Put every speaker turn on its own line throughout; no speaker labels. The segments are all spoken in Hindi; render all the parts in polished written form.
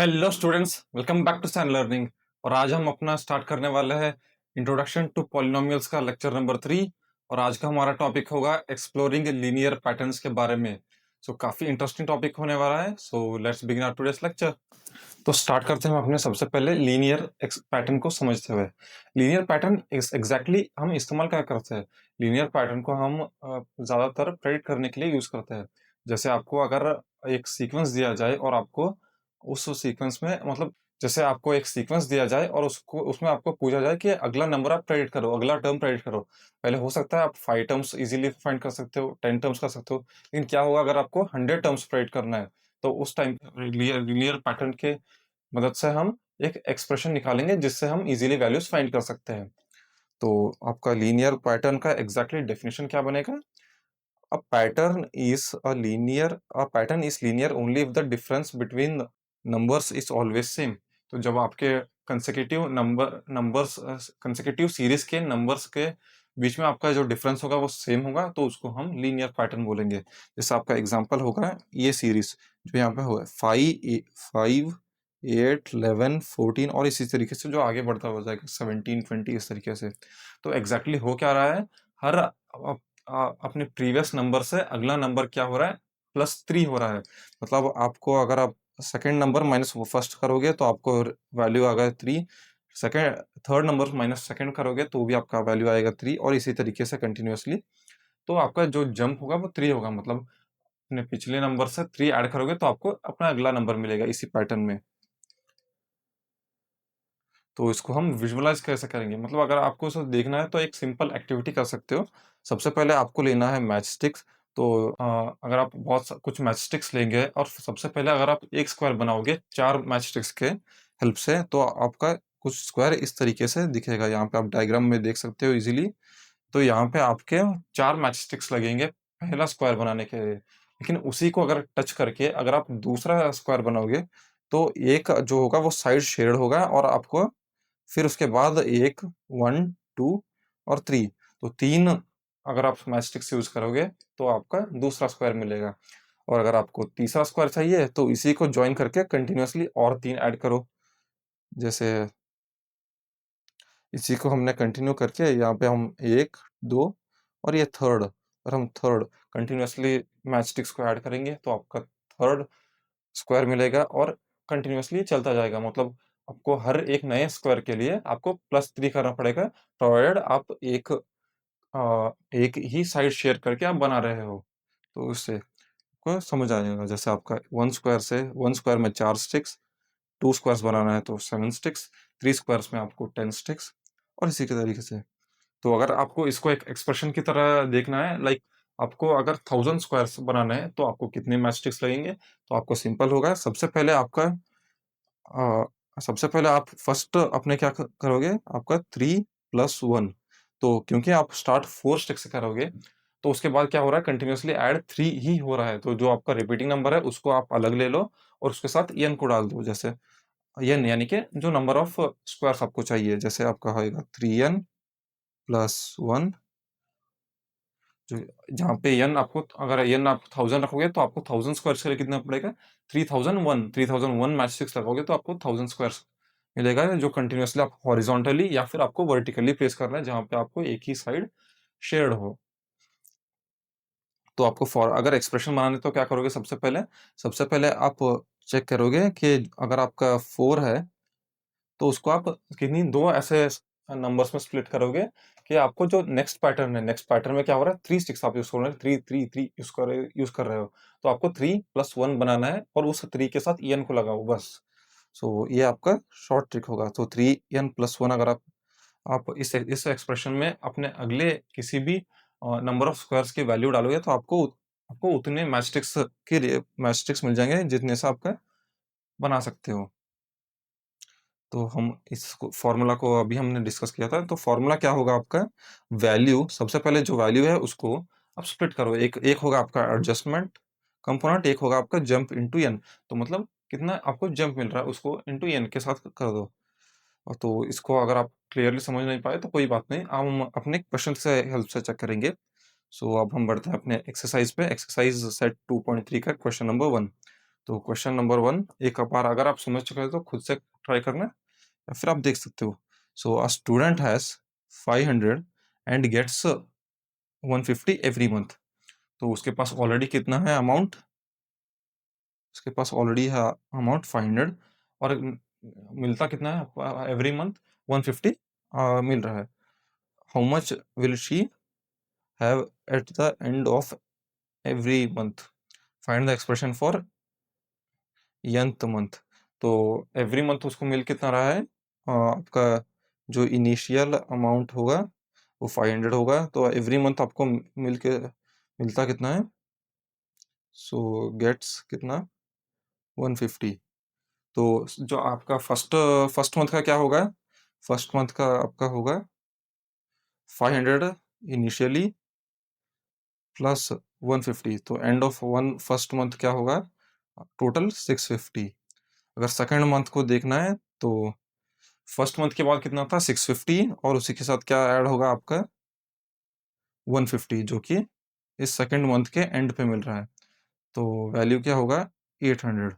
Hello students, welcome back to San Learning. और आज हम अपना स्टार्ट करने वाले हैं इंट्रोडक्शन टू पॉलिनोमियल्स का लेक्चर नंबर 3। और आज का हमारा टॉपिक होगा एक्सप्लोरिंग लीनियर पैटर्न्स के बारे में। काफी इंटरेस्टिंग टॉपिक होने वाला है। Let's begin our today's lecture. तो स्टार्ट करते हैं हम अपने सबसे पहले लीनियर पैटर्न को समझते हुए। लीनियर पैटर्न एग्जैक्टली हम इस्तेमाल क्या करते हैं? लीनियर पैटर्न को हम ज्यादातर प्रेडिक्ट करने के लिए यूज करते हैं। जैसे आपको अगर एक सीक्वेंस दिया जाए और आपको उस सीक्वेंस में मतलब जैसे आपको एक सीक्वेंस दिया जाए और उसको उसमें आपको पूछा जाए कि अगला नंबर आप प्रेडिक्ट करो, अगला टर्म प्रेडिक्ट करो। पहले हो सकता है आप 5 टर्म्स इजीली फाइंड कर सकते हो, 10 टर्म्स कर सकते हो। लेकिन क्या होगा अगर आपको 100 टर्म्स प्रेडिक्ट करना है? तो उस टाइम लीनियर पैटर्न के मदद से हम एक एक्सप्रेशन निकालेंगे जिससे हम इजीली वैल्यूज फाइंड कर सकते हैं। तो आपका लीनियर पैटर्न का एग्जैक्टली डेफिनेशन क्या बनेगा? A pattern is linear only if the difference between numbers is always same। तो जब आपके कंसेक्यूटिव सीरीज के नंबर्स के बीच में आपका जो डिफरेंस होगा वो सेम होगा तो उसको हम लीनियर पैटर्न बोलेंगे। जैसे आपका एग्जांपल होगा ये सीरीज जो यहाँ पे हुआ है 5, 8, 11, 14 और इसी तरीके से जो आगे बढ़ता हो जाएगा 17, 20 इस तरीके से। तो एग्जैक्टली हो क्या रहा है? हर अपने प्रीवियस नंबर से अगला नंबर क्या हो रहा है? +3 हो रहा है। मतलब आपको अगर आप सेकंड नंबर माइनस फर्स्ट करोगे तो आपको वैल्यू आ गया 3। Second third number minus second करोगे तो भी आपका वैल्यू आएगा 3 और इसी तरीके से कंटिन्यूअसली। तो आपका जो जंप होगा वो 3 होगा। मतलब अपने पिछले नंबर से 3 ऐड करोगे तो आपको अपना अगला नंबर मिलेगा इसी पैटर्न में। तो इसको हम विजुअलाइज कैसे करेंगे? मतलब अगर आपको इसे देखना है तो एक सिंपल एक्टिविटी कर सकते हो। सबसे पहले आपको लेना है मैच स्टिक्स। तो अगर आप कुछ मैच स्टिक्स लेंगे और सबसे पहले अगर आप एक स्क्वायर बनाओगे 4 मैच स्टिक्स के हेल्प से तो आपका कुछ स्क्वायर इस तरीके से दिखेगा। यहाँ पे आप डायग्राम में देख सकते हो इजीली। तो यहाँ पे आपके 4 मैच स्टिक्स लगेंगे पहला स्क्वायर बनाने के लिए। लेकिन उसी को अगर टच करके अगर आप दूसरा स्क्वायर बनाओगे तो एक जो होगा वो साइड शेयर्ड होगा और आपको फिर उसके बाद 1, 1, 2 और 3। तो 3 अगर आप मैचस्टिक्स यूज करोगे तो आपका दूसरा स्क्वायर मिलेगा। और अगर आपको तीसरा स्क्वायर चाहिए तो इसी को ज्वाइन करके कंटिन्यूअसली और 3 ऐड करो। जैसे इसी को हमने कंटिन्यू करके यहाँ पे हम 1, 2 और ये थर्ड और हम थर्ड कंटिन्यूअसली मैचस्टिक्स को ऐड करेंगे तो आपका थर्ड स्क्वायर मिलेगा और कंटिन्यूअसली चलता जाएगा। मतलब आपको हर एक नए स्क्वायर के लिए आपको +3 करना पड़ेगा, प्रोवाइडेड आप एक ही साइड शेयर करके आप बना रहे हो। तो उससे आपको समझ आ जाएगा। जैसे आपका 1 स्क्वायर में 4 स्टिक्स, 2 स्क्वायर्स बनाना है तो 7 स्टिक्स, 3 स्क्वायर्स में आपको 10 स्टिक्स और इसी के तरीके से। तो अगर आपको इसको एक एक्सप्रेशन की तरह देखना है, लाइक आपको अगर 1000 स्क्वायर्स बनाना है तो आपको कितने मैच स्टिक्स लगेंगे? तो आपको सिंपल होगा। सबसे पहले आप फर्स्ट अपने क्या करोगे? आपका 3 + 1। तो क्योंकि आप स्टार्ट 4 स्टिक से करोगे तो उसके बाद क्या हो रहा है? कंटिन्यूअसली ऐड 3 ही हो रहा है। तो जो आपका रिपीटिंग नंबर है उसको आप अलग ले लो और उसके साथ n को डाल दो। जैसे n यानी कि जो नंबर ऑफ स्क्वायर्स आपको चाहिए। जैसे आपका होएगा 3n + 1। जो जहाँ पे n आपको अगर n आप 1000 रखोगे तो आपको 1000 स्क्वायर्स के लिए कितना पड़ेगा? 3001 मैच स्टिक्स लगाओगे तो आपको 1000 स्क्वायर्स मिलेगा जो कंटिन्यूअसली आप हॉरिजॉन्टली या फिर आपको वर्टिकली प्लेस करना है जहाँ पे आपको एक ही साइड शेयर्ड हो। तो आपको फॉर अगर एक्सप्रेशन बनाने तो क्या करोगे? सबसे पहले आप चेक करोगे कि अगर आपका 4 है तो उसको आप किन्हीं 2 ऐसे नंबर्स में स्प्लिट करोगे कि आपको जो नेक्स्ट पैटर्न में क्या हो रहा है? 3 स्टिक्स आप यूज़ कर रहे हो, 3 यूज़ कर रहे हो। तो आपको 3 + 1 बनाना है और उस 3 के साथ n को लगाओ बस। ये आपका शॉर्ट ट्रिक होगा। तो 3n + 1 अगर आप इस एक्सप्रेशन में अपने अगले किसी भी नंबर ऑफ स्क्वायर्स की वैल्यू डालोगे तो आपको आपको उतने मैचस्टिक्स मिल जाएंगे जितने से आपका बना सकते हो। तो हम इसको फॉर्मूला को अभी हमने डिस्कस किया था। तो फॉर्मूला क्या होगा आपका? वैल्यू सबसे पहले जो वैल्यू है उसको आप स्प्लिट करो। एक एक होगा आपका एडजस्टमेंट कंपोनेंट, एक होगा आपका जंप इनटू n। तो मतलब कितना आपको जंप मिल रहा है उसको इनटू n के साथ कर दो। और तो इसको अगर आप क्लियरली समझ नहीं पाए तो कोई बात नहीं, हम अपने क्वेश्चन से हेल्प से चेक करेंगे। अब हम बढ़ते हैं अपने एक्सरसाइज पे। एक्सरसाइज सेट 2.3 का क्वेश्चन नंबर 1। तो क्वेश्चन नंबर 1 एक बार अगर आप समझ चुके हैं तो खुद से ट्राई करना या फिर आप देख सकते हो। So a student has 500 and gets 150 every month. तो उसके पास ऑलरेडी कितना है अमाउंट? उसके पास ऑलरेडी है अमाउंट 500 और मिलता कितना है एवरी मंथ? 150 मिल रहा है। How much will she have at the end of every month? Find the expression for nth month. तो एवरी मंथ उसको मिल कितना रहा है? आपका जो इनिशियल अमाउंट होगा वो 500 होगा, तो एवरी मंथ आपको मिल के मिलता कितना है? सो गेट्स कितना? 150। तो जो आपका फर्स्ट मंथ का क्या होगा? फर्स्ट मंथ का आपका होगा 500 इनिशियली प्लस 150, तो end of one first month क्या होगा? टोटल 650। अगर सेकंड मंथ को देखना है तो फर्स्ट मंथ के बाद कितना था? 650 और उसी के साथ क्या ऐड होगा आपका? 150 जो कि इस सेकंड मंथ के एंड पे मिल रहा है। तो वैल्यू क्या होगा? 800।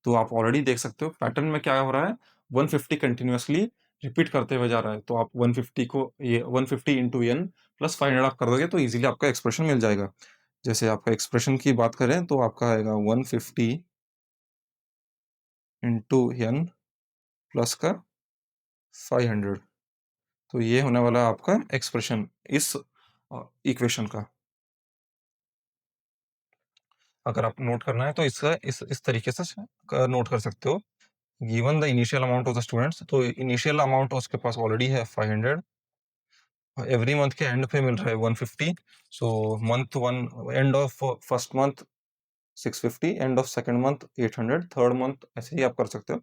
तो आप ऑलरेडी देख सकते हो पैटर्न में क्या हो रहा है, 150 कंटिन्यूअसली रिपीट करते हुए जा रहा है। तो आप 150 को ये 150 इंटू एन प्लस 500 आप कर दोगे तो इजीली आपका एक्सप्रेशन मिल जाएगा। जैसे आपका एक्सप्रेशन की बात करें तो आपका आएगा 150 इंटू एन प्लस का 500। तो ये होने वाला है आपका एक्सप्रेशन इस इक्वेशन का। अगर आप नोट करना है तो इसका इस तरीके से नोट कर सकते हो। Given the initial amount of the students, तो इनिशियल अमाउंट उसके पास ऑलरेडी है 500, एवरी मंथ के एंड पे मिल रहा है 150। So month one end of first month 650, end of second month 800, third month ऐसे ही आप कर सकते हो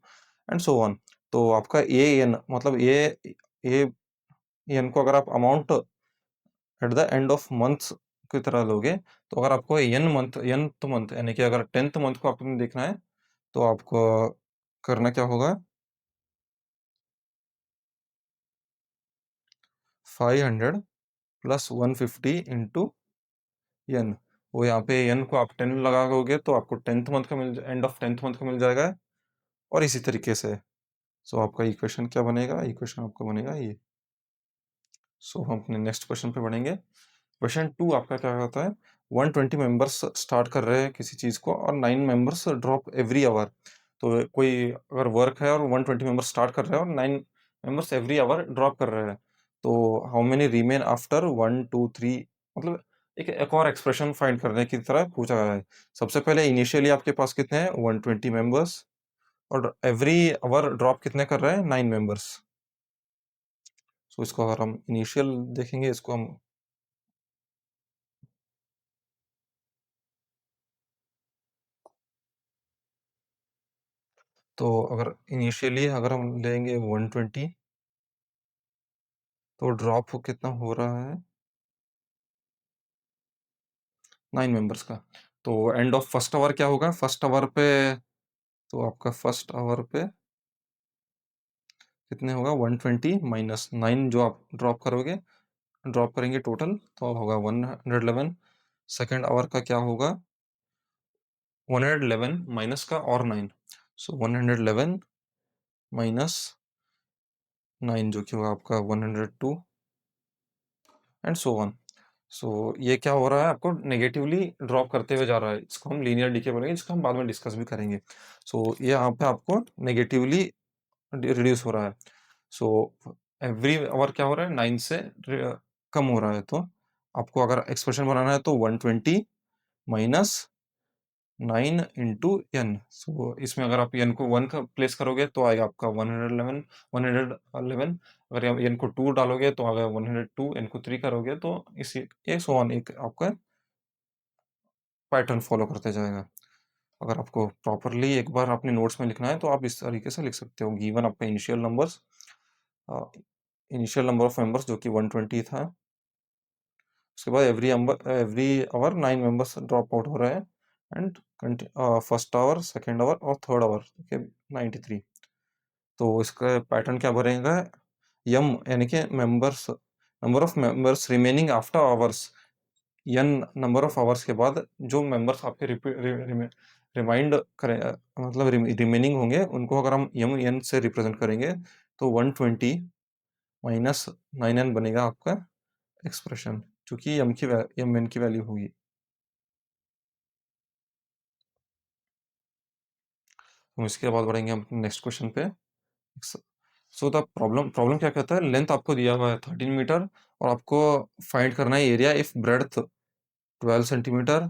एंड सो ऑन। तो आपका ए एन मतलब ए एन को अगर आप amount at the end of months की तरह लोगे, तो अगर आपको nth मंथ यानी कि अगर 10th मंथ को आपको देखना है तो आपको करना क्या होगा? 500 प्लस 150 इंटू एन। वो यहाँ पे एन को आप 10 लगाओगे तो आपको 10th मंथ का एंड ऑफ 10th मंथ का मिल जाएगा और इसी तरीके से। सो आपका इक्वेशन क्या बनेगा? इक्वेशन आपका बनेगा ये। सो हम अपने नेक्स्ट क्वेश्चन पे बढ़ेंगे। क्वेश्चन 2 आपका क्या होता है? 120 मेंबर्स स्टार्ट कर रहे हैं किसी चीज़ को और 9 मेंबर्स ड्रॉप एवरी आवर। तो कोई अगर वर्क है और 120 मेंबर्स स्टार्ट कर रहे हैं और 9 मेंबर्स एवरी आवर ड्रॉप कर रहे हैं, तो हाउ मेनी रिमेन आफ्टर 1 2 3, मतलब एक और एक्सप्रेशन फाइंड करने की तरह पूछा गया है। सबसे पहले इनिशियली आपके पास कितने हैं? 120 मेंबर्स और एवरी आवर ड्रॉप कितने कर रहे हैं? 9 मेंबर्स। सो इसको अगर हम इनिशियल देखेंगे, इसको हम तो अगर इनिशियली अगर हम लेंगे 120, तो ड्रॉप कितना हो रहा है? 9 मेंबर्स का। तो एंड ऑफ फर्स्ट आवर क्या होगा? फर्स्ट आवर पे तो आपका फर्स्ट आवर पे कितने होगा? 120 माइनस 9 जो आप ड्रॉप करेंगे टोटल तो होगा 111। सेकंड आवर का क्या होगा? 111 माइनस का और 9, सो 111 माइनस 9 जो कि होगा आपका 102 एंड सो ऑन। सो ये क्या हो रहा है? आपको नेगेटिवली ड्रॉप करते हुए जा रहा है। इसको हम लीनियर डीके बोलेंगे, जिसको हम बाद में डिस्कस भी करेंगे। सो ये यहाँ पे आपको नेगेटिवली रिड्यूस हो रहा है। सो एवरी आवर क्या हो रहा है? 9 से कम हो रहा है। तो आपको अगर एक्सप्रेशन बनाना है तो 120 माइनस 9 इंटू एन। सो इसमें अगर आप एन को 1 का प्लेस करोगे तो आएगा आपका 111। अगर आप एन को 2 डालोगे तो आएगा 102। एन को 3 करोगे तो इसी ये सो ऑन एक आपका पैटर्न फॉलो करते जाएगा। अगर आपको प्रॉपरली एक बार अपने नोट्स में लिखना है तो आप इस तरीके से लिख सकते हो। गिवन आपका इनिशियल नंबर ऑफ मेंबर्स जो कि 120 था। उसके बाद every hour 9 members drop out हो रहे हैं and first hour, second hour और थर्ड आवर के 93। तो इसका पैटर्न क्या बनेगा? यम यानी कि number of members remaining after hours. N number of hours के बाद जो मेंबर्स आपके रिमाइंड करें मतलब रिमेनिंग होंगे उनको अगर हम एम एन से रिप्रेजेंट करेंगे तो 120 माइनस 9n बनेगा आपका एक्सप्रेशन, चूँकि एम एन की वैल्यू होगी। हम इसके बाद बढ़ेंगे हम नेक्स्ट क्वेश्चन पे। सो द प्रॉब्लम प्रॉब्लम क्या कहता है, लेंथ आपको दिया हुआ है 13 मीटर और आपको फाइंड करना है area if breadth 12 centimetre,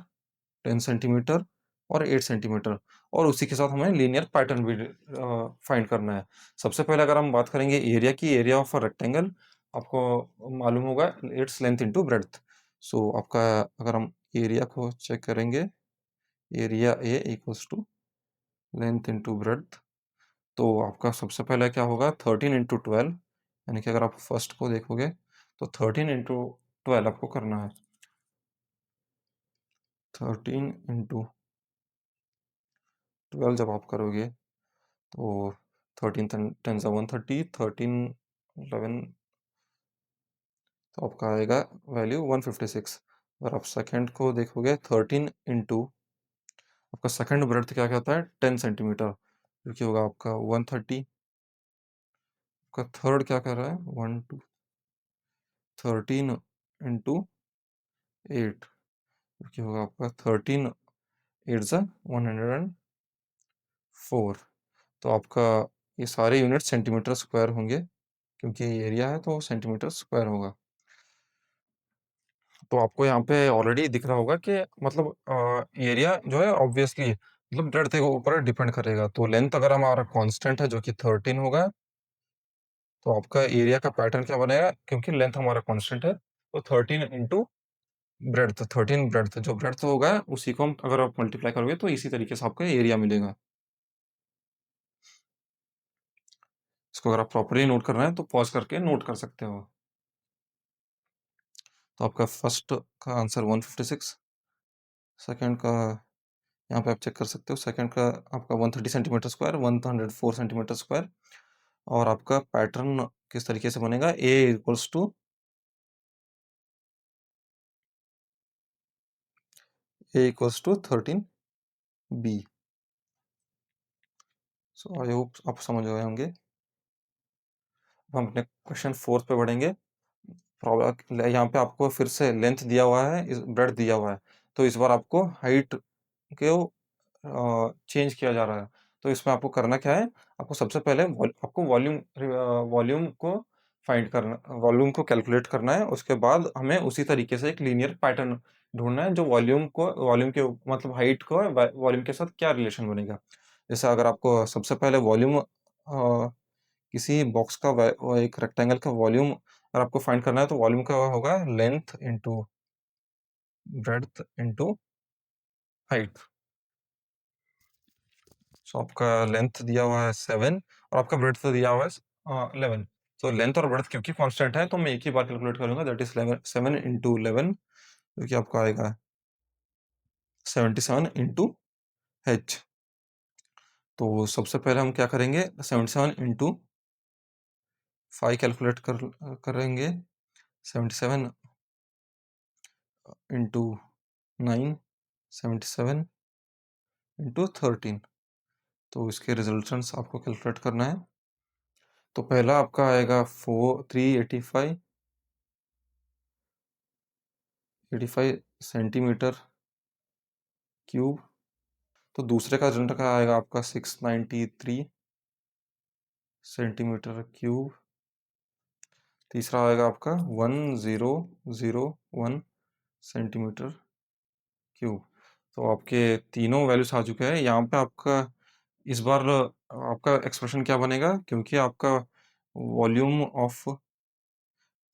10 centimetre और 8 सेंटीमीटर, और उसी के साथ हमें लीनियर पैटर्न भी फाइंड करना है। सबसे पहले अगर हम बात करेंगे एरिया की, एरिया ऑफ अ रेक्टेंगल आपको मालूम होगा it's length into breadth. So आपका अगर हम एरिया को चेक करेंगे, area A equals to length into breadth, तो आपका सबसे पहले क्या होगा 13 इंटू 12, यानी कि अगर आप फर्स्ट को देखोगे तो 13 इंटू 12 आपको करना है। 13 इंटू 12 जब आप करोगे तो 13 10 सा 130, 13 11, तो आपका आएगा वैल्यू 156। अगर आप सेकंड को देखोगे 13 इंटू आपका सेकंड ब्रेड्थ क्या कहता है 10 सेंटीमीटर, जो कि होगा आपका 130। आपका थर्ड क्या कर रहा है 1 2 13 इंटू 8, जो कि होगा आपका 13 8 ज़ा 104। तो आपका ये सारे यूनिट सेंटीमीटर स्क्वायर होंगे, क्योंकि ये एरिया है तो सेंटीमीटर स्क्वायर होगा। तो आपको यहाँ पे ऑलरेडी दिख रहा होगा कि मतलब एरिया जो है ऑब्वियसली मतलब ब्रेड्थ के ऊपर डिपेंड करेगा। तो लेंथ अगर हमारा कांस्टेंट है जो कि 13 होगा, तो आपका एरिया का पैटर्न क्या बनेगा, क्योंकि लेंथ हमारा कांस्टेंट है तो 13 इंटू ब्रेड्थ, 13 ब्रेड्थ, जो ब्रेड्थ होगा उसी को हम अगर आप मल्टीप्लाई करोगे तो इसी तरीके से आपका एरिया मिलेगा। इसको अगर आप प्रॉपर्ली नोट करना है तो पॉज करके नोट कर सकते हो। तो आपका फर्स्ट का आंसर 156, सेकंड का यहाँ पे आप चेक कर सकते हो, सेकंड का आपका 130 सेंटीमीटर स्क्वायर, 104 सेंटीमीटर स्क्वायर, और आपका पैटर्न किस तरीके से बनेगा, A equals to A equals to 13 B. So I hope आप समझ गए होंगे। अब हम अपने क्वेश्चन 4 पे बढ़ेंगे। प्रॉब्लम यहाँ पे आपको फिर से लेंथ दिया हुआ है, ब्रेड्थ दिया हुआ है, तो इस बार आपको हाइट को चेंज किया जा रहा है। तो इसमें आपको करना क्या है, आपको सबसे पहले आपको वॉल्यूम को फाइंड करना, वॉल्यूम को कैलकुलेट करना है। उसके बाद हमें उसी तरीके से एक लीनियर पैटर्न ढूंढना है जो वॉल्यूम के मतलब हाइट को वॉल्यूम के साथ क्या रिलेशन बनेगा। जैसे अगर आपको सबसे पहले वॉल्यूम किसी बॉक्स का एक रेक्टेंगल का वॉल्यूम अगर आपको फाइंड करना है तो वॉल्यूम का होगा length into breadth into height. So आपका लेंथ दिया हुआ है 7 और आपका ब्रेड्थ दिया हुआ है 11। तो लेंथ और ब्रेड्थ क्योंकि कांस्टेंट है तो मैं एक ही बार कैलकुलेट करूंगा, दैट इज 7 इंटू 11, जो कि आपका आएगा 77 इंटू एच। तो सबसे पहले हम क्या करेंगे, 77 इंटू 5 कैलकुलेट करेंगे, 77 इंटू 9, 77 इंटू 13। तो इसके रिजल्टेंट्स आपको कैलकुलेट करना है। तो पहला आपका आएगा 385 सेंटीमीटर क्यूब। तो दूसरे का रिजल्ट का आएगा आपका 693 सेंटीमीटर क्यूब। तीसरा आएगा आपका 1001 सेंटीमीटर क्यूब। तो आपके तीनों वैल्यूज आ चुके हैं। यहाँ पे आपका इस बार आपका एक्सप्रेशन क्या बनेगा, क्योंकि आपका वॉल्यूम ऑफ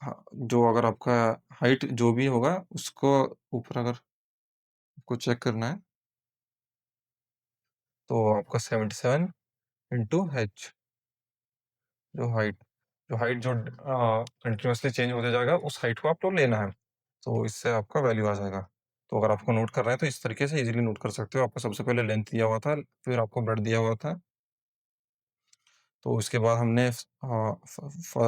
जो अगर आपका हाइट जो भी होगा उसको ऊपर अगर आपको चेक करना है तो आपका 77 इंटू एच, जो हाइट जो कंटिन्यूसली चेंज होते जाएगा उस हाइट को आपको लेना है। तो इससे आपका वैल्यू आ जाएगा। तो अगर आपको नोट करना है तो इस तरीके से इजीली नोट कर सकते हो। आपको सबसे पहले लेंथ दिया हुआ था, फिर आपको ब्रेड्थ दिया हुआ था, तो उसके बाद हमने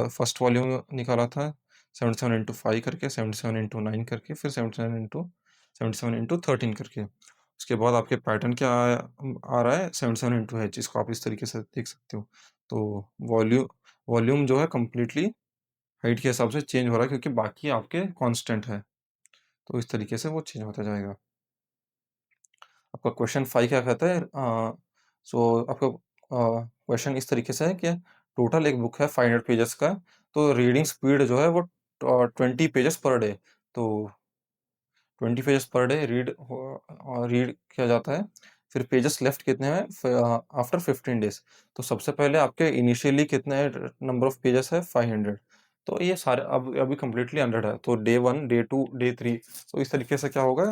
फर्स्ट वॉल्यूम निकाला था 77 इंटू 5 करके, 77 इंटू 9 करके, फिर 77 इंटू 13 करके। उसके बाद आपके पैटर्न क्या आ रहा है 77 इंटू एच, इसको आप इस तरीके से देख सकते हो। तो वॉल्यूम वॉल्यूम जो है कंप्लीटली हाइट के हिसाब से चेंज हो रहा है क्योंकि बाकी आपके कांस्टेंट है। तो इस तरीके से वो चेंज होता जाएगा। आपका क्वेश्चन 5 क्या कहता है? आपका क्वेश्चन इस तरीके से है कि टोटल एक बुक है 500 पेजेस का, तो रीडिंग स्पीड जो है वो 20 पेजेस पर डे। तो 20 पेजेस पर डे रीड किया जाता है। फिर पेजेस लेफ्ट कितने हैं आफ्टर 15 डेज? तो सबसे पहले आपके इनिशियली कितने नंबर ऑफ पेजेस है? 500। तो ये सारे अब अभी कंप्लीटली 100 है, तो डे 1, डे 2, डे 3, तो इस तरीके से क्या होगा,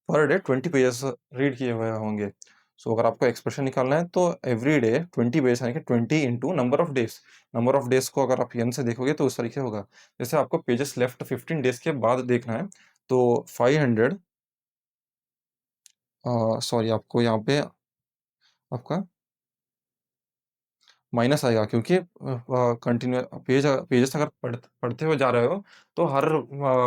पर डे 20 पेजेस रीड किए हुए होंगे। सो अगर आपको एक्सप्रेशन निकालना है तो एवरी डे 20 पेजेस, यानी कि 20 इंटू नंबर ऑफ डेज को अगर आप एन से देखोगे तो उस तरीके होगा। जैसे आपको पेजेस लेफ्ट 15 डेज के बाद देखना है, तो 500, सॉरी, आपको यहाँ पे आपका माइनस आएगा क्योंकि कंटिन्यू पेजेस अगर पढ़ते हुए जा रहे हो तो हर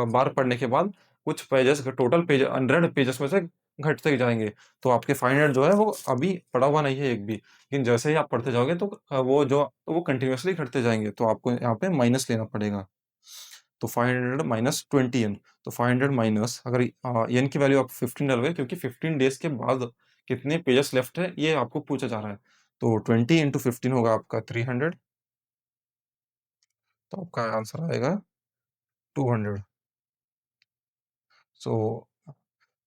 बार पढ़ने के बाद कुछ पेजेस, टोटल पेज 100 पेजेस में से घटते ही जाएंगे। तो आपके 500 जो है वो अभी पढ़ा हुआ नहीं है एक भी, लेकिन जैसे ही आप पढ़ते जाओगे तो वो कंटिन्यूअसली घटते जाएंगे, तो आपको यहाँ पे माइनस लेना पड़ेगा। तो 500 माइनस 20 एन, तो 500 माइनस, अगर एन की वैल्यू आप 15 डालोगे क्योंकि 15 डेज के बाद कितने पेजेस लेफ्ट है ये आपको पूछा जा रहा है। तो 20 इंटू 15 होगा आपका 300, तो आपका आंसर आएगा 200। सो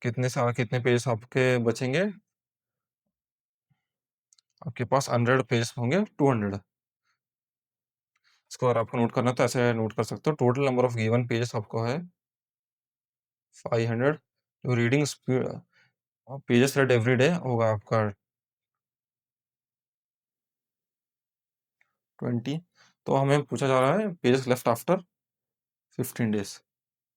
कितने पेजेस आपके बचेंगे? आपके पास 100 पेजेस होंगे, 200। इसको अगर आपको नोट करना है तो ऐसे नोट कर सकते हो, total number of given pages आपको है 500। जो reading speed pages red every day होगा आपका 20। तो हमें पूछा जा रहा है पेजेस लेफ्ट आफ्टर 15 डेज।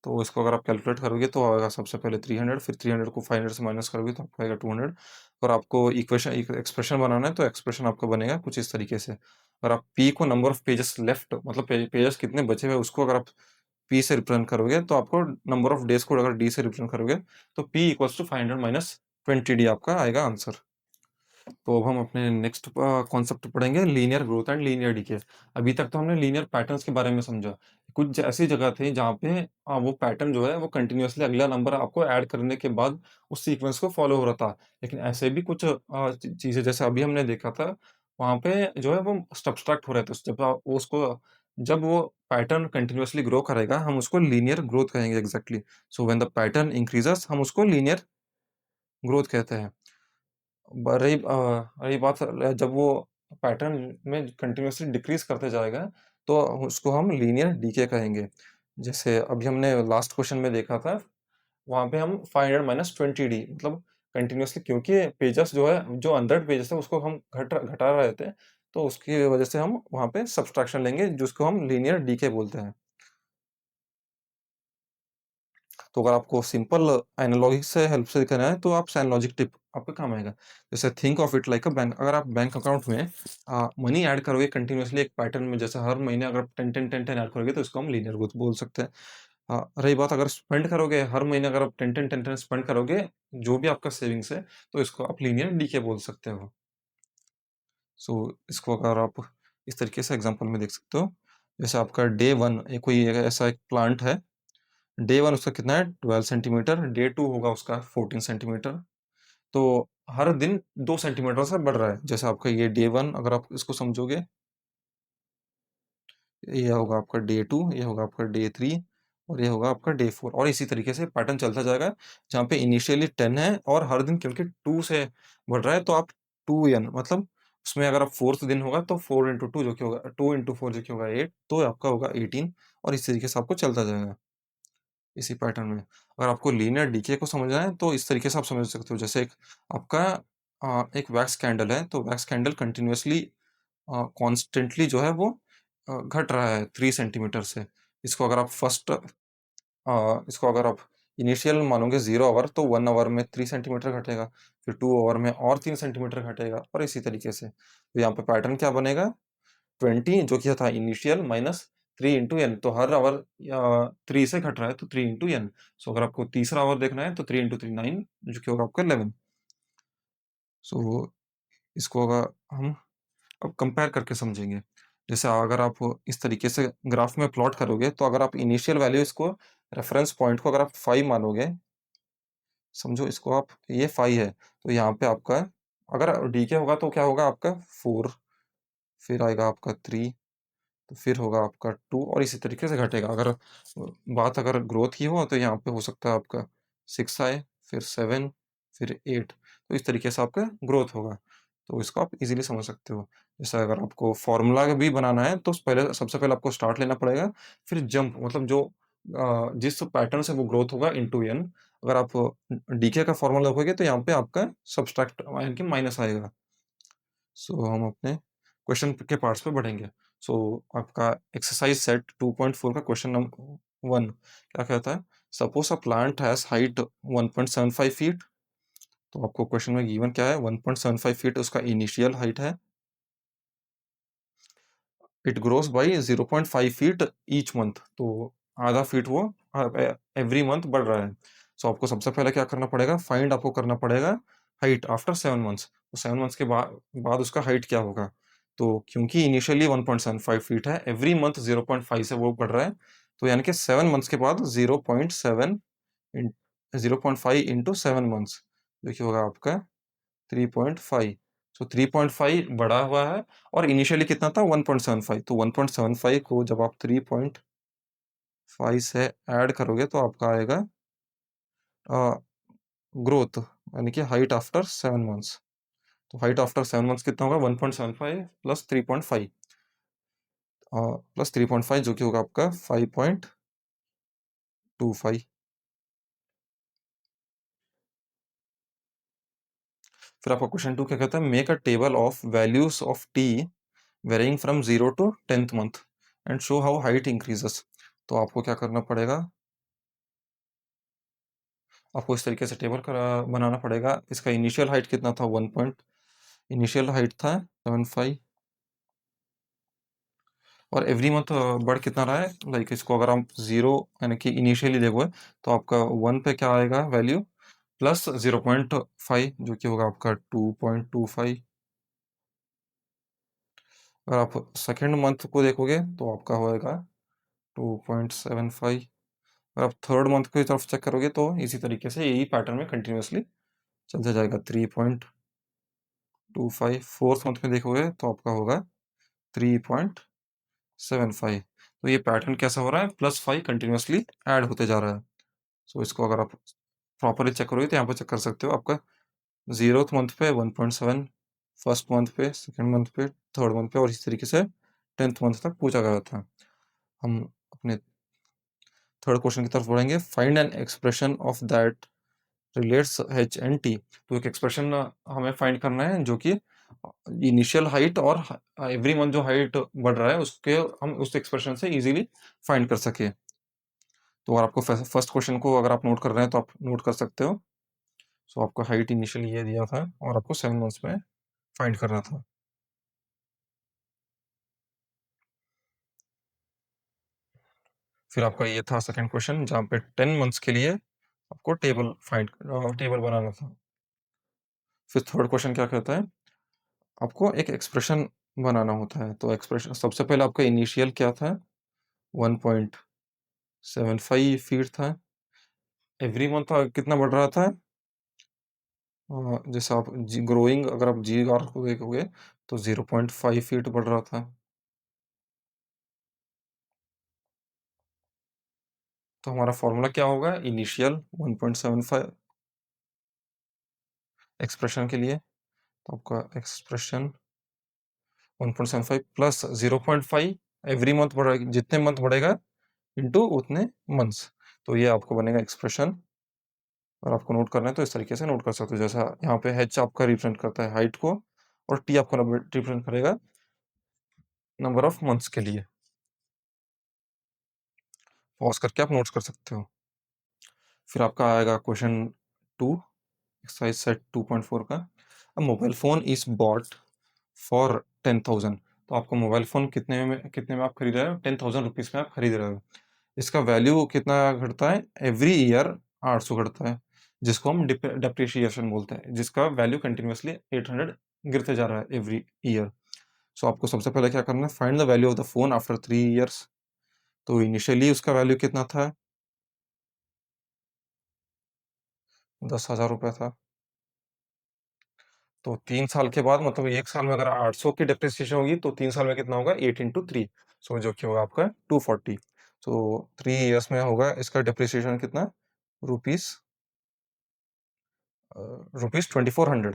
तो इसको अगर आप कैलकुलेट करोगे तो आएगा सबसे पहले 300, फिर 300 को 500 से माइनस करोगे तो आपको आएगा 200। और आपको इक्वेशन एक्सप्रेशन बनाना है तो एक्सप्रेशन आपका बनेगा कुछ इस तरीके से। अगर आप पी को नंबर ऑफ पेजेस लेफ्ट, मतलब पेजेस कितने बचे हुए उसको अगर आप पी से रिप्रेजेंट करोगे, तो आपको नंबर ऑफ डेज को अगर डी से रिप्रेजेंट करोगे तो P equals to 500 minus 20 d आपका आएगा आंसर। तो अब हम अपने नेक्स्ट कॉन्सेप्ट पढ़ेंगे, linear growth and linear decay. अभी तक तो हमने लीनियर पैटर्न्स के बारे में समझा। कुछ ऐसी जगह थी जहाँ पे वो पैटर्न जो है वो कंटिन्यूअसली अगला नंबर आपको ऐड करने के बाद उस सीक्वेंस को फॉलो हो रहा था। लेकिन ऐसे भी कुछ चीज़ें जैसे अभी हमने देखा था, वहाँ पे जो है वो सब्सट्रैक्ट हो रहे थे। जब वो पैटर्न कंटिन्यूअसली ग्रो करेगा हम उसको लीनियर ग्रोथ कहेंगे exactly. So when the pattern increases हम उसको लीनियर ग्रोथ कहते हैं। रही बात जब वो पैटर्न में कंटिन्यूअसली डिक्रीज़ करते जाएगा, तो उसको हम लीनियर डीके कहेंगे। जैसे अभी हमने लास्ट क्वेश्चन में देखा था, वहाँ पे हम 500 माइनस 20 डी, मतलब कंटिन्यूअसली, क्योंकि पेजेस जो है, जो 100 पेजेस है उसको हम घटा रहे थे, तो उसकी वजह से हम वहाँ पे सब्सट्रैक्शन लेंगे जिसको हम लीनियर डीके बोलते हैं। तो अगर आपको सिंपल एनालॉजी से हेल्प से करना है तो आप साइन टिप आपका काम आएगा। जैसे think of it like a bank. अगर आप बैंक अकाउंट में मनी ऐड करोगे कंटिन्यूअसली एक पैटर्न में, जैसे हर महीने अगर 10 ऐड करोगे तो इसको हम लीनियर ग्रोथ बोल सकते हैं। रही बात अगर स्पेंड करोगे, हर महीने अगर आप 10 स्पेंड करोगे, जो भी आपका सेविंग्स है, तो इसको आप लीनियर डीके बोल सकते हो। सो इसको अगर आप इस तरीके से एग्जांपल में देख सकते हो, जैसे आपका डे 1 कोई ऐसा एक प्लांट है, डे 1 उसका कितना है 12 सेंटीमीटर, डे 2 होगा उसका 14 सेंटीमीटर। तो हर दिन 2 सेंटीमीटर से बढ़ रहा है। जैसे आपका ये डे 1 अगर आप इसको समझोगे, ये होगा आपका डे 2, ये होगा आपका डे 3 और ये होगा आपका डे 4, और इसी तरीके से पैटर्न चलता जाएगा। जहाँ पे इनिशियली 10 है और हर दिन क्योंकि 2 से बढ़ रहा है तो आप 2n, मतलब उसमें अगर आप 4th दिन होगा तो 4 इंटू 2 जो कि होगा 2 इंटू 4 जो कि होगा 8, तो आपका होगा 18, और इस तरीके से आपको चलता जाएगा इसी पैटर्न में। अगर आपको लीनियर डीके को समझना है तो इस तरीके से आप समझ सकते हो। जैसे एक आपका एक वैक्स कैंडल है, तो वैक्स कैंडल कंटिन्यूअसली कॉन्स्टेंटली जो है वो घट रहा है 3 सेंटीमीटर से। इसको अगर आप इसको अगर आप इनिशियल मानोगे 0 आवर, तो 1 आवर में 3 सेंटीमीटर घटेगा, फिर 2 आवर में और 3 सेंटीमीटर घटेगा, और इसी तरीके से। तो यहाँ पे पैटर्न क्या बनेगा, 20 जो कि था इनिशियल माइनस 3 इंटू एन, तो हर आवर 3 से घट रहा है तो 3 इंटू एन। सो अगर आपको तीसरा आवर देखना है तो 3 इंटू 3 9, जो कि होगा आपका 11। सो इसको अगर हम अब कंपेयर करके समझेंगे। जैसे अगर आप इस तरीके से ग्राफ में प्लॉट करोगे, तो अगर आप इनिशियल वैल्यू इसको रेफरेंस पॉइंट को अगर आप 5 मानोगे, समझो इसको आप ये 5 है, तो यहाँ पे आपका अगर डीके होगा तो क्या होगा आपका 4, फिर आएगा आपका 3, तो फिर होगा आपका 2 और इसी तरीके से घटेगा। अगर बात अगर ग्रोथ की हो तो यहाँ पे हो सकता है आपका 6 आए, फिर 7, फिर 8, तो इस तरीके से आपका ग्रोथ होगा। तो इसको आप इजीली समझ सकते हो। जैसे अगर आपको फॉर्मूला भी बनाना है तो पहले सबसे पहले आपको स्टार्ट लेना पड़ेगा, फिर जंप मतलब जो जिस पैटर्न से वो ग्रोथ होगा इनटू एन। अगर आप डीके का फॉर्मूला लिखोगे तो यहाँ पे आपका सब्सट्रैक्ट यानी कि माइनस आएगा। सो हम अपने क्वेश्चन के पार्ट्स पे बढ़ेंगे। सो आपका एक्सरसाइज सेट 2.4 का क्वेश्चन नंबर 1 क्या कहता है? Suppose a plant has height 1.75 feet. तो आपको क्वेश्चन में गिवन क्या है? 1.75 फीट उसका इनिशियल हाइट है। It grows by 0.5 feet each month. तो आधा फीट वो एवरी मंथ बढ़ रहा है। सो आपको सबसे पहले क्या करना पड़ेगा? फाइंड आपको करना पड़ेगा हाइट आफ्टर 7 मंथ्स। तो 7 मंथ्स के बाद उसका हाइट क्या होगा? तो क्योंकि इनिशियली 1.75 फीट है, एवरी मंथ 0.5 से वो बढ़ रहा है, तो यानी कि 7 मंथ्स के बाद 0.5 इंटू 7 मंथ्स, जो कि होगा आपका 3.5। सो 3.5 बढ़ा हुआ है और इनिशियली कितना था? 1.75। तो 1.75 को जब आप 3.5 से ऐड करोगे तो आपका आएगा ग्रोथ यानी कि हाइट आफ्टर 7 मंथ्स। तो हाइट आफ्टर 7 मंथ्स कितना होगा? 1.75 प्लस 3.5 प्लस 3.5 जो कि होगा आपका 5.25। फिर आपका क्वेश्चन 2 क्या कहता है? Make a table of values of T varying from 0 to 10th month and show how height increases. तो आपको क्या करना पड़ेगा? आपको इस तरीके से टेबल बनाना पड़ेगा। इसका इनिशियल हाइट कितना था? 1 पॉइंट इनिशियल हाइट था 75 और एवरी मंथ बढ़ कितना रहा है? लाइक इसको अगर आप 0 यानी कि इनिशियली देखोगे तो आपका 1 पे क्या आएगा वैल्यू? प्लस 0.5 जो कि होगा आपका 2.25। अगर आप सेकेंड मंथ को देखोगे तो आपका होएगा 2.75। अगर आप थर्ड मंथ की तरफ चेक करोगे तो इसी तरीके से यही पैटर्न में कंटिन्यूअसली चलता जाएगा 3.25। फोर्थ मंथ में देखोगे तो आपका होगा 3.75। तो ये पैटर्न कैसा हो रहा है? +5 कंटिन्यूअसली ऐड होते जा रहा है। सो इसको अगर आप प्रॉपर्ली चेक करोगे तो यहाँ पे चेक कर सकते हो। आपका 0th मंथ पे 1.7, फर्स्ट मंथ पे, सेकंड मंथ पे, थर्ड मंथ पे और इसी तरीके से 10th मंथ तक पूछा गया था। हम अपने थर्ड क्वेश्चन की तरफ बढ़ेंगे। Find an expression of that relates H and T. तो एक एक्सप्रेशन हमें फाइंड करना है जो कि इनिशियल हाइट और एवरी मंथ जो हाइट बढ़ रहा है उसके हम उस एक्सप्रेशन से इजीली फाइंड कर सके। तो अगर आपको फर्स्ट क्वेश्चन को अगर आप नोट कर रहे हैं तो आप नोट कर सकते हो। सो आपका हाइट इनिशियली ये दिया था और आपको 7 मंथ्स में फाइंड करना था। फिर आपका ये था सेकंड क्वेश्चन जहाँ पे 10 मंथ्स के लिए आपको टेबल बनाना था। फिर थर्ड क्वेश्चन क्या कहता है? आपको एक एक्सप्रेशन बनाना होता है। तो एक्सप्रेशन सबसे पहले आपका इनिशियल क्या था? 1.75 फीट था। एवरी मंथ कितना बढ़ रहा था? जैसे आप जी ग्रोइंग अगर आप जीआर को देखोगे तो 0.5 फीट बढ़ रहा था। तो हमारा फॉर्मूला क्या होगा? इनिशियल 1.75 एक्सप्रेशन के लिए। तो आपका एक्सप्रेशन 1.75 प्लस 0.5 एवरी मंथ बढ़ेगा, जितने मंथ बढ़ेगा इंटू उतने मंथ्स। तो ये आपको बनेगा एक्सप्रेशन। और आपको नोट करना है तो इस तरीके से नोट कर सकते हो। जैसा यहाँ पे एच आपका रिप्रेजेंट करता है हाइट को और टी आपका रिप्रेजेंट करेगा नंबर ऑफ मंथ्स के लिए। पॉज करके आप नोट्स कर सकते हो। फिर आपका आएगा क्वेश्चन 2 एक्सरसाइज सेट 2.4 का। अ mobile phone is bought for 10,000। तो आपको मोबाइल फोन कितने में आप खरीद रहे हो? 10,000 रुपीज़ में आप खरीद रहे हो। इसका वैल्यू कितना घटता है? एवरी ईयर 800 घटता है। जिसको हम डेप्रिसिएशन बोलते हैं, जिसका वैल्यू कंटिन्यूअसली 800 गिरते जा रहा है एवरी ईयर। सो आपको सबसे पहले क्या करना है, find the value of the phone after 3 years. तो इनिशियली उसका वैल्यू कितना था? 10,000 रुपए था। तो 3 साल के बाद, मतलब 1 साल में अगर 800 की डेप्रिसिएशन होगी, तो 3 साल में कितना होगा? 8 इंटू 3, सो जो कि होगा आपका 240। सो 3 इयर्स में होगा इसका डेप्रिसिएशन कितना? Rupees rupees 2400।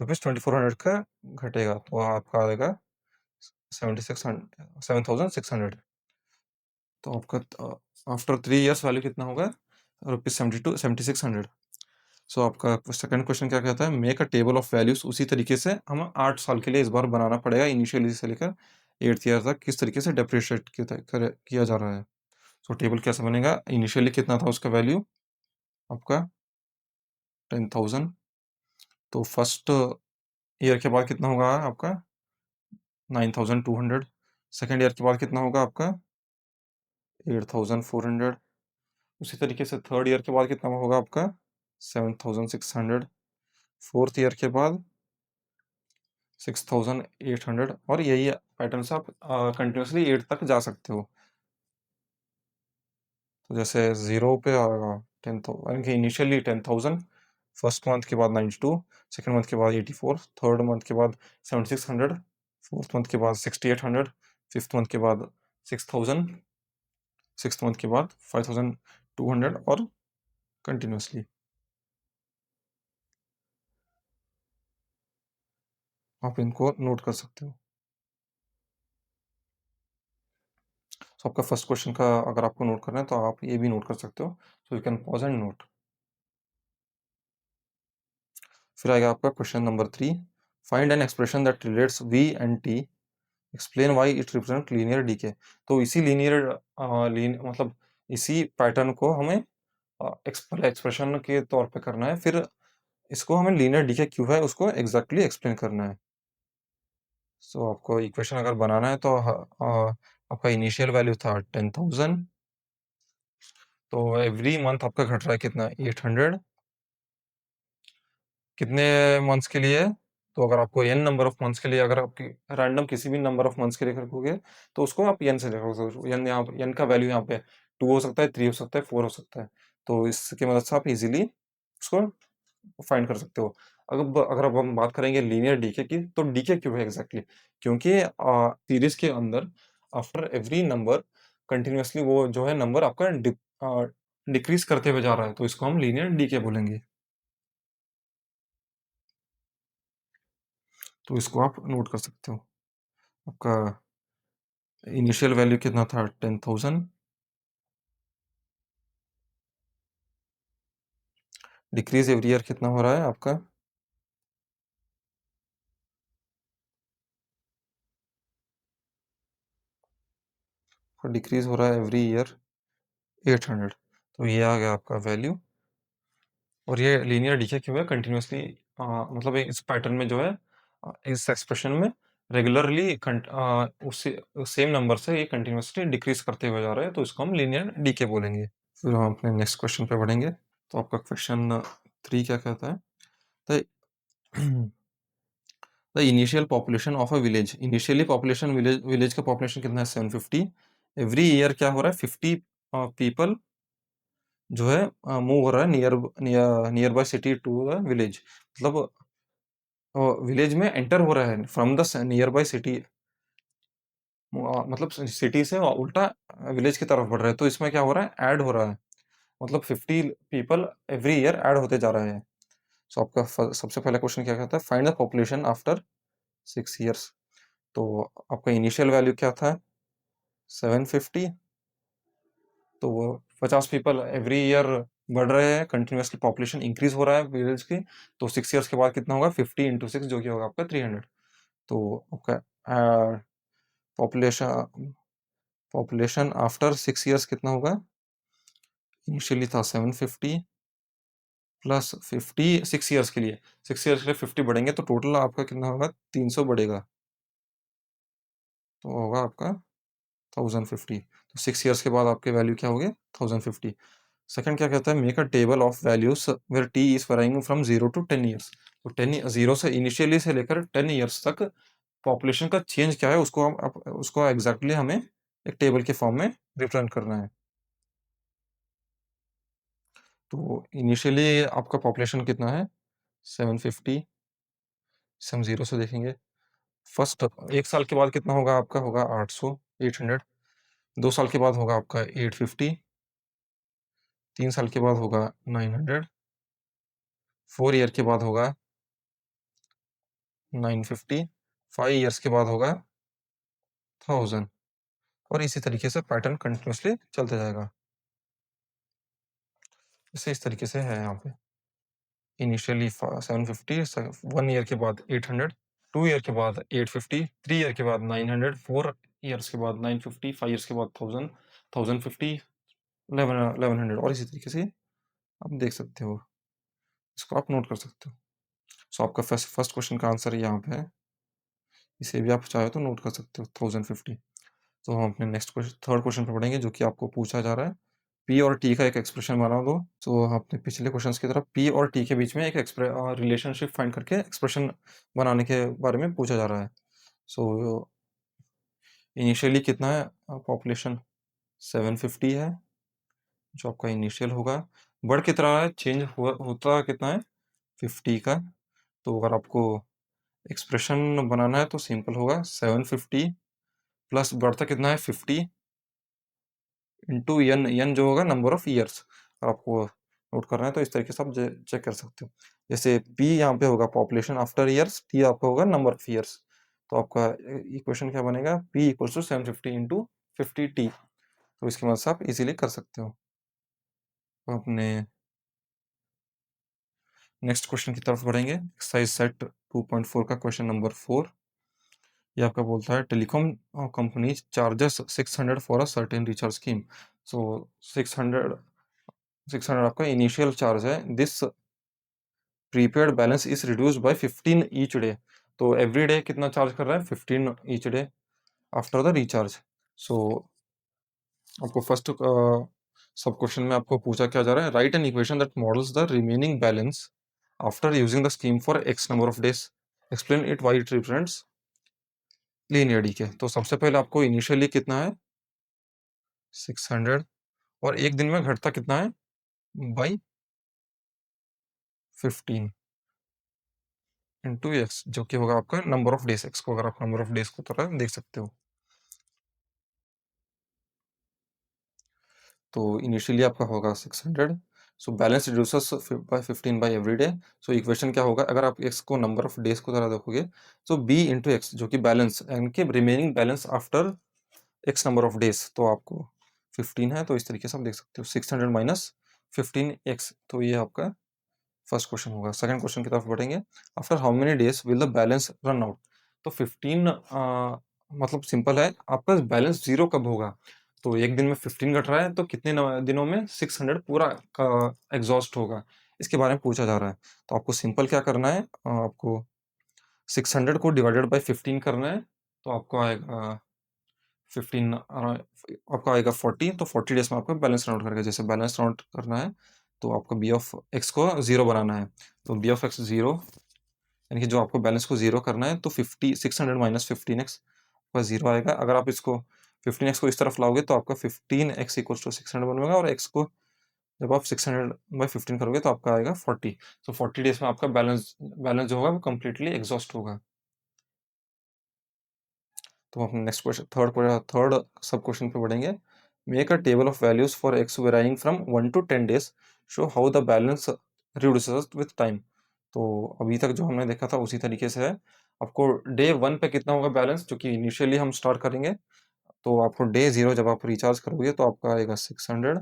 रुपीस 2400 का घटेगा, तो आपका आएगा 7600। तो आपका आफ्टर 3 इयर्स वैल्यू कितना होगा? रुपीस 7600। सो आपका सेकंड क्वेश्चन क्या कहता है? Make a table of values. उसी तरीके से हम 8 साल के लिए इस बार बनाना पड़ेगा, इनिशियली से लेकर 8th ईयर तक किस तरीके से डेप्रिशिएट किया जा रहा है। सो टेबल कैसे बनेगा? इनिशियली कितना था उसका वैल्यू आपका? 10,000। तो फर्स्ट ईयर के बाद कितना होगा आपका? 9,200। सेकेंड ईयर के बाद कितना होगा आपका? 8,400। उसी तरीके से थर्ड ईयर के बाद कितना होगा आपका? 7,600। फोर्थ ईयर के बाद 6,800, और यही पैटर्न से आप कंटिन्यूसली 8 तक जा सकते हो। तो जैसे 0 पे आएगा 10,000, यानी कि इनिशियली 10,000, फर्स्ट मंथ के बाद 92, सेकंड मंथ के बाद 84, थर्ड मंथ के बाद 7,600, फोर्थ मंथ के बाद 6,800, फिफ्थ मंथ के बाद 6,000, सिक्स्थ मंथ के बाद 5,200, और कंटिन्यूसली आप इनको नोट कर सकते हो। सो आपका फर्स्ट क्वेश्चन का अगर आपको नोट करना है तो आप ये भी नोट कर सकते हो। So you can pause and note. फिर आएगा आपका question number 3। Find an expression that relates v and t, explain why it represent linear decay. तो इसी लीनियर मतलब इसी पैटर्न को हमें एक्सप्रेशन के तौर पे करना है, फिर इसको हमें लीनियर डीके क्यों है उसको एग्जैक्टली एक्सप्लेन करना है। सो आपको इक्वेशन अगर बनाना है तो आपका इनिशियल वैल्यू था 10,000। तो एवरी मंथ आपका घट रहा है कितना? 800। कितने मंथ्स के लिए? तो अगर आपको n नंबर ऑफ मंथ्स के लिए, अगर आपकी रैंडम किसी भी नंबर ऑफ मंथ्स के लिए रखोगे, तो उसको आप n से रखोगे। n यहाँ n का वैल्यू यहाँ पे 2 हो सकता है, 3 हो सकता है, 4 हो सकता है। तो इसकी मदद से आप इजीली उसको फाइंड कर सकते हो। अगर अब हम बात करेंगे लीनियर डीके की, तो डीके क्यों है एग्जैक्टली? क्योंकि सीरीज के अंदर आफ्टर एवरी नंबर कंटिन्यूअसली वो जो है नंबर आपका डिक्रीज करते हुए जा रहा है, तो इसको हम लीनियर डीके बोलेंगे। तो इसको आप नोट कर सकते हो। आपका इनिशियल वैल्यू कितना था? 10,000। डिक्रीज एवरी ईयर कितना हो रहा है आपका? डिक्रीज हो रहा है एवरी ईयर 800। तो ये आ गया आपका वैल्यू। और ये लीनियर डीके क्यों है? कंटिन्यूअसली मतलब इस पैटर्न में जो है इस एक्सप्रेशन में रेगुलरली उस सेम नंबर से ये कंटिन्यूअसली डिक्रीज करते हुए जा रहा है, तो इसको हम लीनियर डीके बोलेंगे। फिर हम अपने नेक्स्ट क्वेश्चन पे बढ़ेंगे। तो आपका क्वेश्चन 3 क्या कहता है? The the initial population of a village. Initially population village का पॉपुलेशन कितना है? 750। एवरी ईयर क्या हो रहा है? 50 पीपल जो है मूव हो रहा है nearby city to the village. मतलब विलेज में एंटर हो रहा है from the nearby city, मतलब सिटी से उल्टा विलेज की तरफ बढ़ रहा है। तो इसमें क्या हो रहा है? ऐड हो रहा है, मतलब 50 पीपल एवरी ईयर ऐड होते जा रहे हैं। सो आपका सबसे पहला क्वेश्चन क्या कहता है? Find the population after 6 years. तो आपका इनिशियल वैल्यू क्या था? 750। तो वो 50 पीपल एवरी ईयर बढ़ रहे हैं, कंटिन्यूअसली पॉपुलेशन इंक्रीज हो रहा है विलेज की। तो 6 इयर्स के बाद कितना होगा? 50 इंटू 6, जो कि होगा आपका 300। तो आपका पॉपुलेशन पॉपुलेशन आफ्टर 6 इयर्स कितना होगा? इनिशियली था 750 प्लस 50 6 इयर्स के लिए। 6 इयर्स के लिए 50 बढ़ेंगे, तो टोटल आपका कितना होगा? 300 बढ़ेगा, तो होगा आपका 1050। तो 6 इयर्स के बाद आपके वैल्यू क्या हो गए? 1050। सेकंड क्या कहता है, make a table of values where T is varying from 0 to 10 years. तो 0 से इनिशियली से लेकर 10 ईयर्स तक पॉपुलेशन का चेंज क्या है उसको उसको एग्जैक्टली हमें एक टेबल के फॉर्म में रिप्रेजेंट करना है। तो इनिशियली आपका पॉपुलेशन कितना है 750, हम 0 से देखेंगे। फर्स्ट 1 साल के बाद कितना होगा आपका, होगा 800, 800। 2 साल के बाद होगा आपका 850, 3 साल के बाद होगा 900, 4 ईयर के बाद होगा 950, 5 ईयर्स के बाद होगा 1000, और इसी तरीके से पैटर्न कंटिन्यूअसली चलता जाएगा। इसे इस तरीके से है यहाँ पे, इनिशियली 750, 1 ईयर के बाद 800, 2 ईयर के बाद 850, 3 ईयर के बाद 900, 4 ईयर्स के बाद 950, 5 ईयर्स के बाद 1000, 1050, 1100, और इसी तरीके से आप देख सकते हो, इसको आप नोट कर सकते हो। सो आपका फर्स्ट क्वेश्चन का आंसर यहाँ पे है, इसे भी आप चाहे तो नोट कर सकते हो 1050। तो हम अपने नेक्स्ट क्वेश्चन, थर्ड क्वेश्चन पे पढ़ेंगे, जो कि आपको पूछा जा रहा है, पी और टी का एक एक्सप्रेशन बना दो। तो आपने पिछले क्वेश्चंस की तरह पी और टी के बीच में एक रिलेशनशिप फाइंड करके एक्सप्रेशन बनाने के बारे में पूछा जा रहा है। सो इनिशियली कितना है पॉपुलेशन, 750 है जो आपका इनिशियल होगा। बढ़ कितना है, चेंज होता कितना है 50 का। तो अगर आपको एक्सप्रेशन बनाना है तो सिंपल होगा, 750 प्लस बढ़ता कितना है 50 इंटू एन, एन जो होगा नंबर ऑफ ईयर्स। आपको नोट करना है तो इस तरीके से आप चेक कर सकते हो। जैसे पी यहाँ पे होगा पॉपुलेशन आफ्टर ईयर्स, टी आपका होगा नंबर ऑफ ईयर्स। तो आपका इक्वेशन क्या बनेगा, P equals to 750 into 50 T. तो इसकी मदद से आप इजीली कर सकते हो। तो अपने नेक्स्ट क्वेश्चन की तरफ बढ़ेंगे, एक्सरसाइज सेट 2.4 का क्वेश्चन नंबर 4। ये आपका बोलता है telecom company charges 600 for a certain recharge scheme. So 600 600 आपका इनिशियल चार्ज है। This prepaid balance is reduced by 15 each day. तो एवरी डे कितना चार्ज कर रहा है, 15 each day after the recharge. So आपको फर्स्ट सब क्वेश्चन में आपको पूछा क्या जा रहा है, write an equation that models the remaining balance after using the scheme for x number of days, explain it why it represents linear decay. तो सबसे पहले आपको इनिशियली कितना है 600, और एक दिन में घटता कितना है बाई 15 इंटू एक्स, जो कि होगा आपका नंबर ऑफ डेज। एक्स को अगर आप नंबर ऑफ डेज को तरह देख सकते हो। तो इनिशियली आपका होगा 600, so balance reduces by 15 by every day. So equation क्या होगा, अगर आप एक्स को नंबर ऑफ डेज को तरह देखोगे, तो बी इंटू एक्स जो कि बैलेंस यानी कि remaining balance after x number of days, तो आपको 15 है। तो इस तरीके से आप देख सकते हो 600 माइनस 15x। तो ये आपका फर्स्ट क्वेश्चन होगा। सेकंड क्वेश्चन की तरफ बढ़ेंगे, after how many days will the balance run out. तो 15 मतलब सिंपल है, आपका बैलेंस जीरो कब होगा। तो एक दिन में 15 घट रहा है, तो कितने दिनों में 600 पूरा एग्जॉस्ट होगा, इसके बारे में पूछा जा रहा है। तो आपको सिंपल क्या करना है, आपको 600 को डिवाइडेड बाई 15 करना है। तो आपको आएगा 15 आपका आएगा 40। तो 40 डेज में आपका बैलेंस राउंड करके, जैसे बैलेंस राउंड करना है तो आपको बी ऑफ एक्स को जीरो बनाना है। तो बी ऑफ एक्स जीरो, यानी कि जो आपको बैलेंस को जीरो करना है, तो 600 माइनस 15x आपका जीरो आएगा। अगर आप इसको 15x को इस तरफ लाओगे तो आपका 15x इक्वल्स टू 600 बनेगा, और x को जब आप 600/15 करोगे तो आपका आएगा 40। तो 40 डेज में आपका बैलेंस बैलेंस जो होगा वो कम्प्लीटली एग्जॉस्ट होगा। तो हम नेक्स्ट क्वेश्चन थर्ड सब क्वेश्चन पे बढ़ेंगे, make a table of values for x varying from 1 to 10 days, show how the balance reduces with time. तो अभी तक जो हमने देखा था उसी तरीके से है। आपको डे 1 पे कितना होगा बैलेंस, जो कि इनिशियली हम स्टार्ट करेंगे। तो आपको डे 0 जब आप रिचार्ज करोगे तो आपका आएगा 600।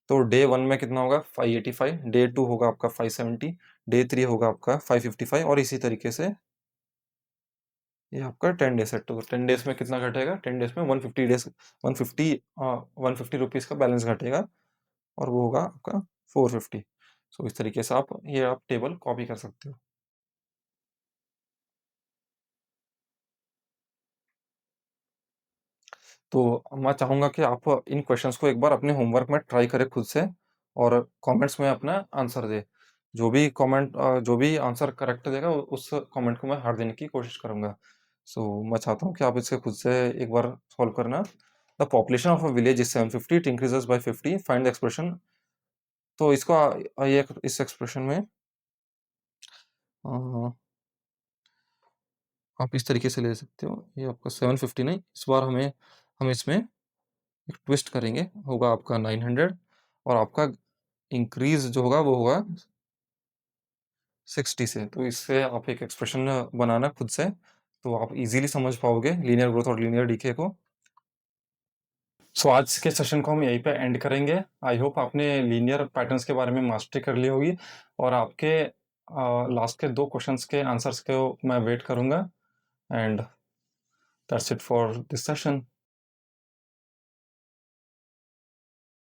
तो डे 1 में कितना होगा 585, डे 2 होगा आपका 570, डे 3 होगा आपका 555, और इसी तरीके से ये आपका 10 डेज है। तो 10 डेज में कितना घटेगा, 10 डेज में 150 डेज 150 150 रुपीज़ का बैलेंस घटेगा, और वो होगा आपका 450। सो इस तरीके से आप ये आप टेबल कॉपी कर सकते हो। तो मैं चाहूँगा कि आप इन क्वेश्चंस को एक बार अपने होमवर्क में ट्राई करें खुद से और कमेंट्स में अपना आंसर दें। जो भी आंसर करेक्ट देगा उस कमेंट को मैं हार्ट देने की कोशिश करूँगा। सो मैं चाहता हूँ कि आप इसे खुद से एक बार सॉल्व करना। The population of a village is 750, it increases by 50, find the expression. तो इसको ये इस एक्सप्रेशन में अ, आप इस तरीके से ले सकते हो। ये आपका 750 नहीं, इस बार हम इसमें एक ट्विस्ट करेंगे, होगा आपका 900 और आपका इंक्रीज़ जो होगा वो होगा 60 से। तो इससे आप एक एक्सप्रेशन बनाना खुद से, तो आप ईज़िली समझ पाओगे लीनियर ग्रोथ और लीनियर डीके को। सो आज के सेशन को हम यहीं पे एंड करेंगे। आई होप आपने लीनियर पैटर्न्स के बारे में मास्टरी कर ली होगी और आपके लास्ट के 2 क्वेश्चंस के आंसर्स को मैं वेट करूँगा and that's it for this session.